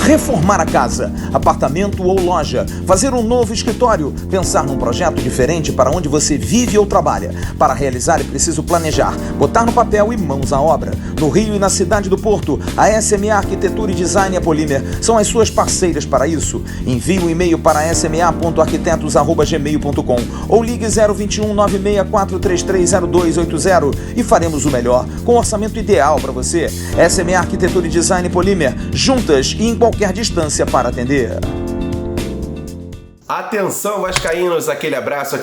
Reformar a casa, apartamento ou loja, fazer um novo escritório, pensar num projeto diferente para onde você vive ou trabalha. Para realizar é preciso planejar, botar no papel e mãos à obra. No Rio e na cidade do Porto, a SMA Arquitetura e Design e a Polímer são as suas parceiras para isso. Envie um e-mail para sma.arquitetos@gmail.com ou ligue 021 964330280 e faremos o melhor com o orçamento ideal para você. SMA Arquitetura e Design e Polímer, juntas e em qualquer distância para atender. Atenção, vascaínos, aquele abraço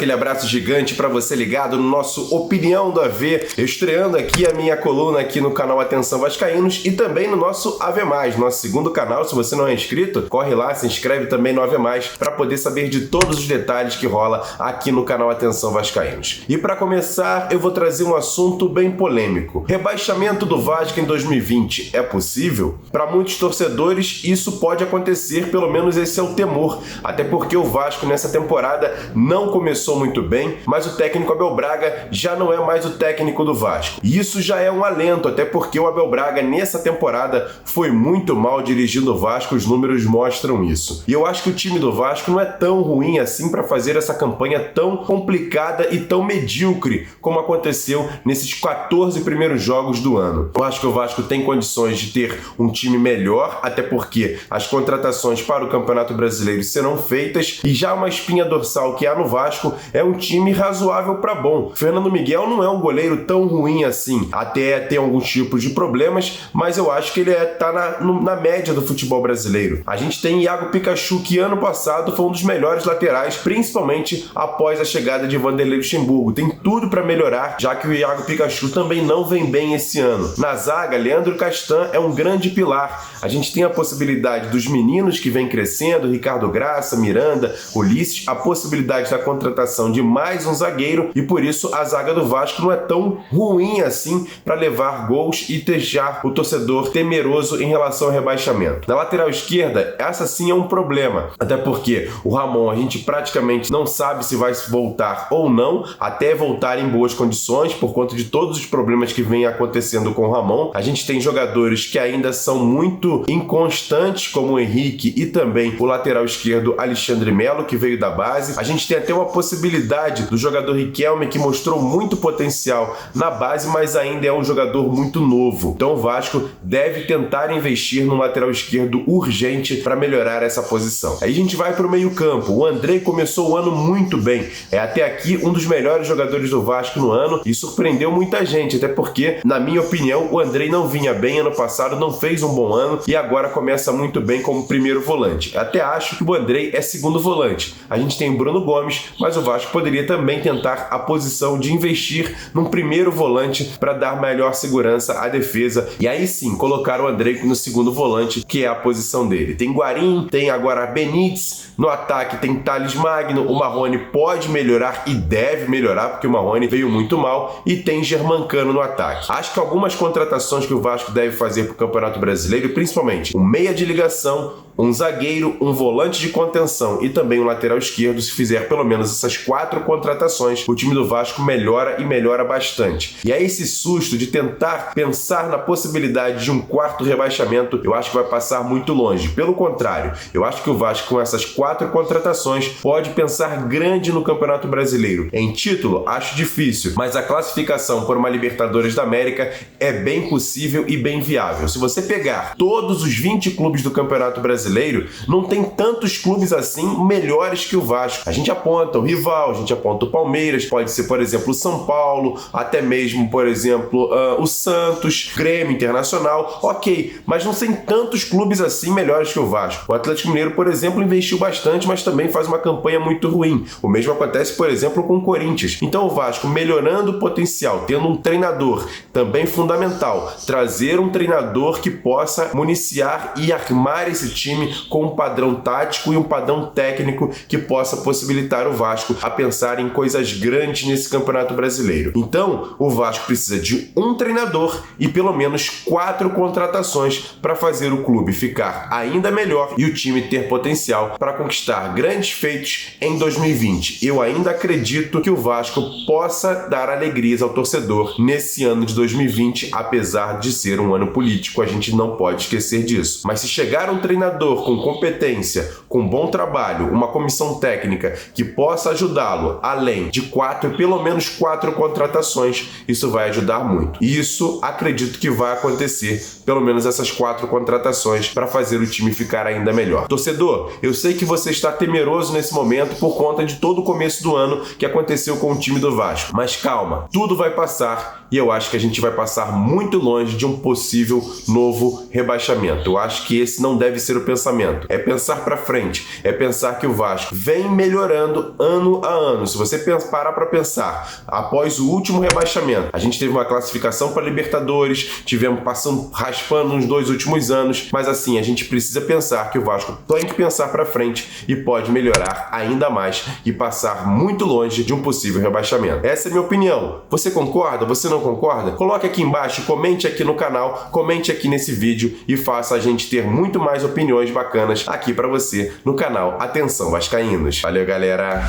gigante para você ligado no nosso Opinião do AV, estreando aqui a minha coluna aqui no canal Atenção Vascaínos e também no nosso AV+, nosso segundo canal. Se você não é inscrito, corre lá, se inscreve também no AV+, para poder saber de todos os detalhes que rola aqui no canal Atenção Vascaínos. E para começar, eu vou trazer um assunto bem polêmico. Rebaixamento do Vasco em 2020 é possível? Para muitos torcedores, isso pode acontecer, pelo menos esse é o temor, até porque o Vasco nessa temporada não começou muito bem, mas o técnico Abel Braga já não é mais o técnico do Vasco. E isso já é um alento, até porque o Abel Braga nessa temporada foi muito mal dirigindo o Vasco, os números mostram isso. E eu acho que o time do Vasco não é tão ruim assim para fazer essa campanha tão complicada e tão medíocre como aconteceu nesses 14 primeiros jogos do ano. Eu acho que o Vasco tem condições de ter um time melhor, até porque as contratações para o Campeonato Brasileiro serão feitas. E já uma espinha dorsal que há no Vasco é um time razoável para bom. Fernando Miguel não é um goleiro tão ruim assim, até tem alguns tipos de problemas, mas eu acho que ele tá na média do futebol brasileiro. A gente tem Iago Pikachu, que ano passado foi um dos melhores laterais, principalmente após a chegada de Vanderlei Luxemburgo. Tem tudo para melhorar, já que o Iago Pikachu também não vem bem esse ano. Na zaga, Leandro Castan é um grande pilar. A gente tem a possibilidade dos meninos que vem crescendo, Ricardo Graça, Miranda, Ulisses, a possibilidade da contratação de mais um zagueiro e por isso a zaga do Vasco não é tão ruim assim para levar gols e deixar o torcedor temeroso em relação ao rebaixamento. Na lateral esquerda, essa sim é um problema, até porque o Ramon a gente praticamente não sabe se vai voltar ou não, até voltar em boas condições por conta de todos os problemas que vem acontecendo com o Ramon. A gente tem jogadores que ainda são muito inconstantes, como o Henrique e também o lateral esquerdo Alexandre Melo, que veio da base. A gente tem até uma possibilidade do jogador Riquelme, que mostrou muito potencial na base, mas ainda é um jogador muito novo. Então o Vasco deve tentar investir no lateral esquerdo urgente para melhorar essa posição. Aí a gente vai para o meio-campo. O Andrei começou o ano muito bem. É até aqui um dos melhores jogadores do Vasco no ano e surpreendeu muita gente, até porque, na minha opinião, o Andrei não vinha bem ano passado, não fez um bom ano e agora começa muito bem como primeiro volante. Até acho que o Andrei é segundo volante. A gente tem o Bruno Gomes, mas o Vasco poderia também tentar a posição de investir num primeiro volante para dar melhor segurança à defesa e aí sim colocar o Andrei no segundo volante, que é a posição dele. Tem Guarim, tem agora Benítez, no ataque tem Thales Magno, o Marrone pode melhorar e deve melhorar porque o Marrone veio muito mal e tem Germancano no ataque. Acho que algumas contratações que o Vasco deve fazer para o Campeonato Brasileiro, principalmente um meia de ligação, um zagueiro, um volante de contenção e também um lateral esquerdo, se fizer pelo menos essas 4 contratações, o time do Vasco melhora e melhora bastante. E aí esse susto de tentar pensar na possibilidade de um quarto rebaixamento, eu acho que vai passar muito longe. Pelo contrário, eu acho que o Vasco com essas 4 contratações pode pensar grande no Campeonato Brasileiro. Em título, acho difícil, mas a classificação por uma Libertadores da América é bem possível e bem viável. Se você pegar todos os 20 clubes do Campeonato Brasileiro, não tem tantos clubes assim melhores que o Vasco. A gente aponta o rival, a gente aponta o Palmeiras, pode ser, por exemplo, o São Paulo, até mesmo, por exemplo, o Santos, Grêmio, Internacional, ok, mas não tem tantos clubes assim melhores que o Vasco. O Atlético Mineiro, por exemplo, investiu bastante, mas também faz uma campanha muito ruim. O mesmo acontece, por exemplo, com o Corinthians. Então o Vasco, melhorando o potencial, tendo um treinador também fundamental, trazer um treinador que possa municiar e armar esse time com um padrão tático e um padrão técnico técnico que possa possibilitar o Vasco a pensar em coisas grandes nesse Campeonato Brasileiro. Então, o Vasco precisa de um treinador e pelo menos 4 contratações para fazer o clube ficar ainda melhor e o time ter potencial para conquistar grandes feitos em 2020. Eu ainda acredito que o Vasco possa dar alegrias ao torcedor nesse ano de 2020, apesar de ser um ano político, a gente não pode esquecer disso. Mas se chegar um treinador com competência, com bom trabalho, uma comissão técnica que possa ajudá-lo, além de pelo menos 4 contratações, isso vai ajudar muito. E isso acredito que vai acontecer, pelo menos essas 4 contratações para fazer o time ficar ainda melhor. Torcedor, eu sei que você está temeroso nesse momento por conta de todo o começo do ano que aconteceu com o time do Vasco. Mas calma, tudo vai passar e eu acho que a gente vai passar muito longe de um possível novo rebaixamento. Eu acho que esse não deve ser o pensamento. É pensar para frente, é pensar que o Vasco vem melhorando ano a ano. Se você parar para pensar, após o último rebaixamento, a gente teve uma classificação para Libertadores, tivemos raspando nos 2 últimos anos, mas assim, a gente precisa pensar que o Vasco tem que pensar para frente e pode melhorar ainda mais e passar muito longe de um possível rebaixamento. Essa é a minha opinião. Você concorda? Você não concorda? Coloque aqui embaixo, comente aqui no canal, comente aqui nesse vídeo e faça a gente ter muito mais opiniões bacanas aqui para você no canal Atenção Vascaínos. Valeu, galera!